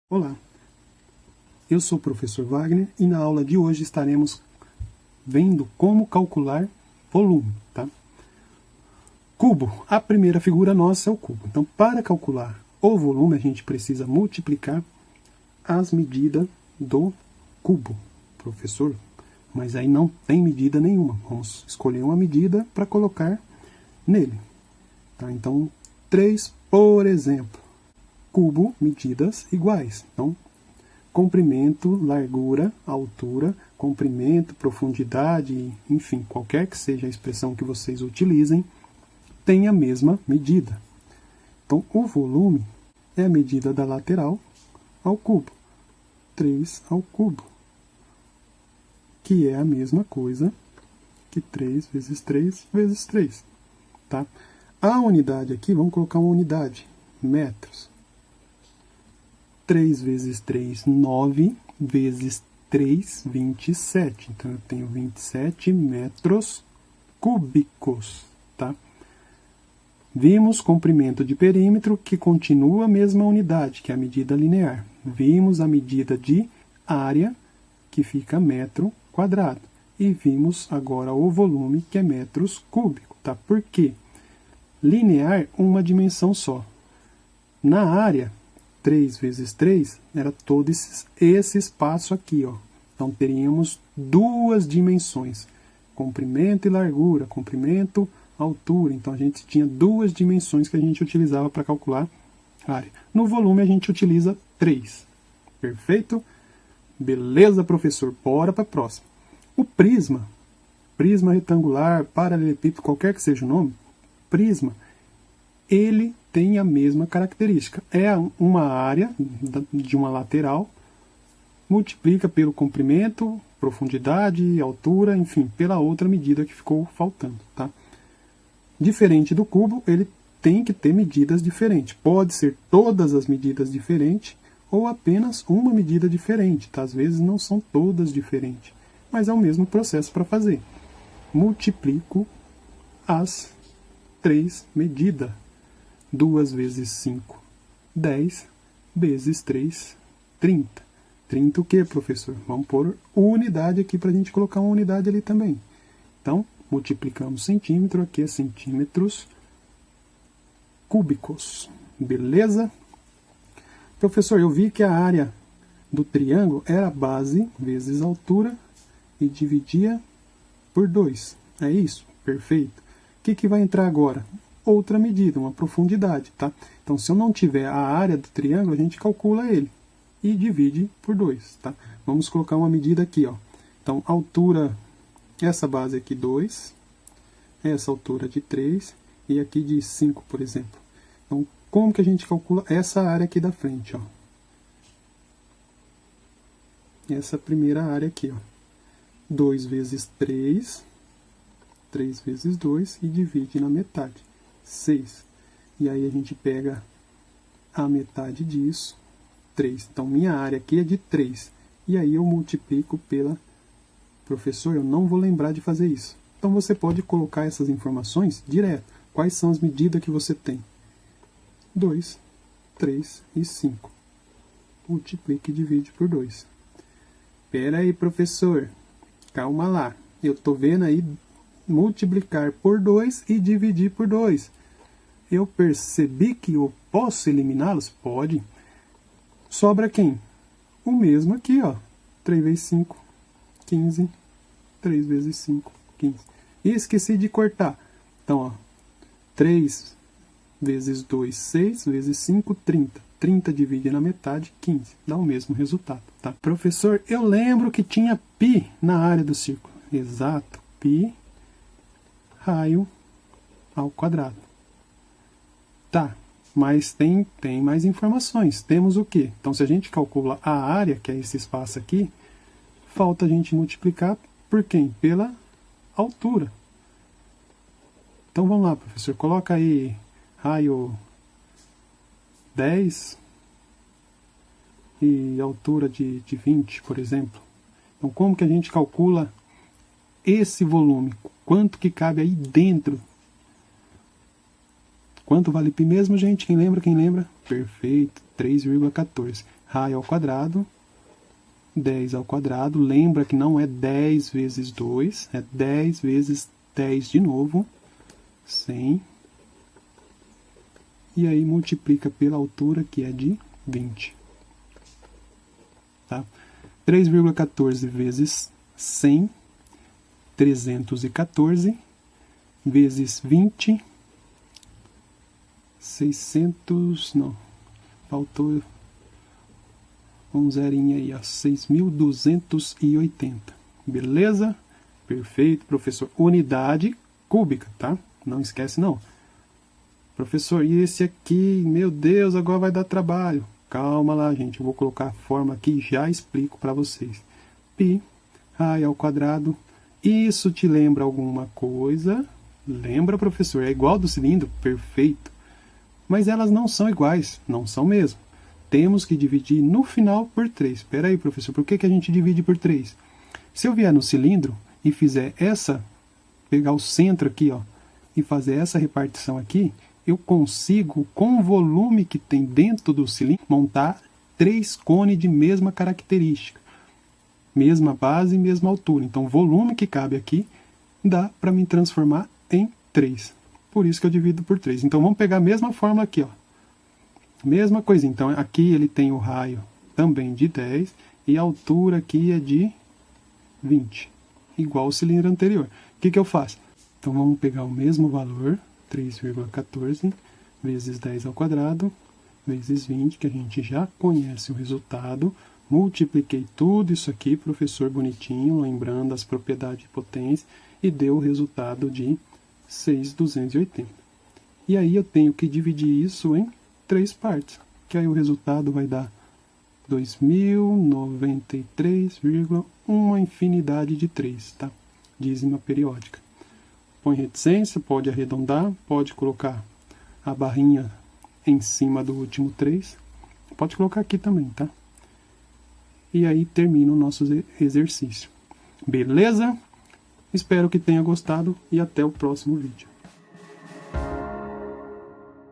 Olá, eu sou o professor Wagner e na aula de hoje estaremos vendo como calcular volume, tá? Cubo, a primeira figura nossa é o cubo. Então, para calcular o volume, a gente precisa multiplicar as medidas do cubo, professor. Mas aí não tem medida nenhuma. Vamos escolher uma medida para colocar nele. Tá? Então, 3, por exemplo. Cubo, medidas iguais. Então, comprimento, largura, altura, comprimento, profundidade, enfim, qualquer que seja a expressão que vocês utilizem, tem a mesma medida. Então, o volume é a medida da lateral ao cubo. 3 ao cubo. Que é a mesma coisa que 3 vezes 3 vezes 3. Tá? A unidade aqui, vamos colocar uma unidade, metros. 3 vezes 3, 9, vezes 3, 27. Então, eu tenho 27 metros cúbicos, tá? Vimos comprimento de perímetro, que continua a mesma unidade, que é a medida linear. Vimos a medida de área, que fica metro quadrado. E vimos agora o volume, que é metros cúbicos, tá? Por quê? Linear, uma dimensão só. Na área, 3 vezes 3 era todo esse espaço aqui, ó. Então, teríamos duas dimensões, comprimento e largura, comprimento, altura. Então, a gente tinha duas dimensões que a gente utilizava para calcular a área. No volume, a gente utiliza 3. Perfeito? Beleza, professor. Bora para a próxima. O prisma retangular, paralelepípedo, qualquer que seja o nome, prisma, ele tem a mesma característica. É uma área de uma lateral, multiplica pelo comprimento, profundidade, altura, enfim, pela outra medida que ficou faltando, tá? Diferente do cubo, ele tem que ter medidas diferentes. Pode ser todas as medidas diferentes ou apenas uma medida diferente, tá? Às vezes não são todas diferentes, mas é o mesmo processo para fazer. Multiplico as 3 medidas. 2 vezes 5, 10, vezes 3, 30. 30 o que, professor? Vamos pôr unidade aqui para a gente colocar uma unidade ali também. Então, multiplicamos centímetro, aqui é centímetros cúbicos. Beleza? Professor, eu vi que a área do triângulo era base vezes altura e dividia por 2. É isso? Perfeito. O que vai entrar agora? Outra medida, uma profundidade, tá? Então, se eu não tiver a área do triângulo, a gente calcula ele e divide por 2, tá? Vamos colocar uma medida aqui, ó. Então, altura, essa base aqui 2, essa altura de 3 e aqui de 5, por exemplo. Então, como que a gente calcula essa área aqui da frente, ó? Essa primeira área aqui, ó. 2 vezes 3, 3 vezes 2 e divide na metade. 6. E aí a gente pega a metade disso, 3. Então, minha área aqui é de 3. E aí eu multiplico pela... Professor, eu não vou lembrar de fazer isso. Então, você pode colocar essas informações direto. Quais são as medidas que você tem? 2, 3 e 5. Multiplica e divide por 2. Espera aí, professor. Calma lá. Eu estou vendo aí multiplicar por 2 e dividir por 2. Eu percebi que eu posso eliminá-los? Pode. Sobra quem? O mesmo aqui, ó. 3 vezes 5, 15. 3 vezes 5, 15. E esqueci de cortar. Então, ó. 3 vezes 2, 6. Vezes 5, 30. 30 divide na metade, 15. Dá o mesmo resultado, tá? Professor, eu lembro que tinha π na área do círculo. Exato. Π raio ao quadrado. Tá, mas tem mais informações. Temos o quê? Então, se a gente calcula a área, que é esse espaço aqui, falta a gente multiplicar por quem? Pela altura. Então, vamos lá, professor. Coloca aí raio 10 e altura de 20, por exemplo. Então, como que a gente calcula esse volume? Quanto que cabe aí dentro? Quanto vale π mesmo, gente? Quem lembra? Quem lembra? Perfeito, 3,14. Raio ao quadrado, 10 ao quadrado. Lembra que não é 10 vezes 2, é 10 vezes 10 de novo, 100. E aí multiplica pela altura, que é de 20. Tá? 3,14 vezes 100, 314, vezes 20, 600, não, faltou um zerinho aí, ó, 6.280, beleza? Perfeito, professor. Unidade cúbica, tá? Não esquece, não. Professor, e esse aqui, meu Deus, agora vai dar trabalho. Calma lá, gente, eu vou colocar a forma aqui e já explico para vocês. Π, raio ao quadrado. Isso te lembra alguma coisa? Lembra, professor? É igual do cilindro? Perfeito. Mas elas não são iguais, não são mesmo. Temos que dividir no final por 3. Espera aí, professor, por que a gente divide por 3? Se eu vier no cilindro e fizer essa, pegar o centro aqui, ó, e fazer essa repartição aqui, eu consigo, com o volume que tem dentro do cilindro, montar 3 cones de mesma característica. Mesma base e mesma altura. Então, o volume que cabe aqui dá para me transformar em 3. Por isso que eu divido por 3. Então, vamos pegar a mesma fórmula aqui, ó. Mesma coisa. Então, aqui ele tem o raio também de 10 e a altura aqui é de 20. Igual o cilindro anterior. O que eu faço? Então, vamos pegar o mesmo valor, 3,14 vezes 10 ao quadrado, vezes 20, que a gente já conhece o resultado. Multipliquei tudo isso aqui, professor bonitinho, lembrando as propriedades de potência, e deu o resultado de 6.280. E aí eu tenho que dividir isso em 3 partes, que aí o resultado vai dar 2.093, uma infinidade de 3, tá? Dízima periódica. Põe reticência, pode arredondar, pode colocar a barrinha em cima do último 3. Pode colocar aqui também, tá? E aí termina o nosso exercício. Beleza? Espero que tenha gostado e até o próximo vídeo.